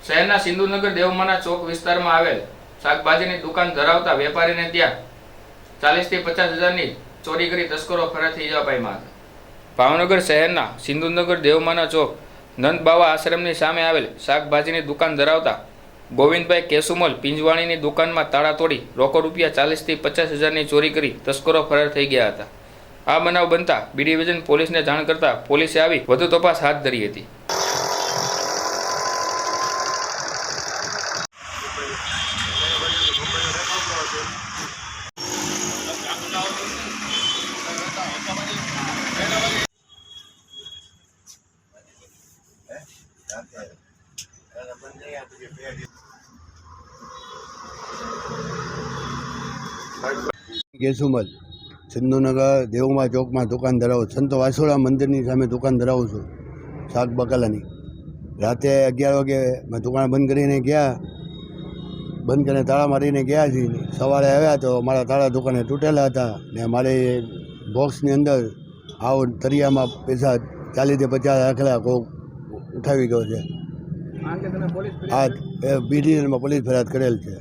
શહેરના સિંધુનગર દેવમાના ચોક વિસ્તારમાં આવેલ શાકભાજીની દુકાન ધરાવતા વેપારીને ત્યાં 40 થી 50 હજારની ચોરી કરી તસ્કરો ફરાર થઈ જવા પામ્યા હતા। ભાવનગર શહેરના સિંધુનગર દેવમાના ચોક નંદ બાવા આશ્રમની સામે આવેલ શાકભાજીની દુકાન ધરાવતા ગોવિંદભાઈ કેશુમલ પિંજવાણીની દુકાનમાં તાળા તોડી રોકડ રૂપિયા 40 થી 50 હજારની ચોરી કરી તસ્કરો ફરાર થઈ ગયા હતા। આ બનાવ બનતા બી ડિવિઝન પોલીસને જાણ કરતા પોલીસે આવી વધુ તપાસ હાથ ધરી હતી। કેશુમલ સિંધુનગર દેવમાં ચોકમાં દુકાન ધરાવું સંત વાસુડા મંદિરની સામે દુકાન ધરાવું છું શાક બકાલાની। રાતે 11 વાગે મેં દુકાન બંધ કરીને તાળા મારીને ગયા છીએ। સવારે આવ્યા તો મારા તાળા દુકાને તૂટેલા હતા ને મારી બોક્સની અંદર આવો તરિયામાં પૈસા 40 થી 50 રાખેલા કોક ઉઠાવી ગયો છે। આ બી ડિવિઝનમાં પોલીસ ફરિયાદ કરેલ છે।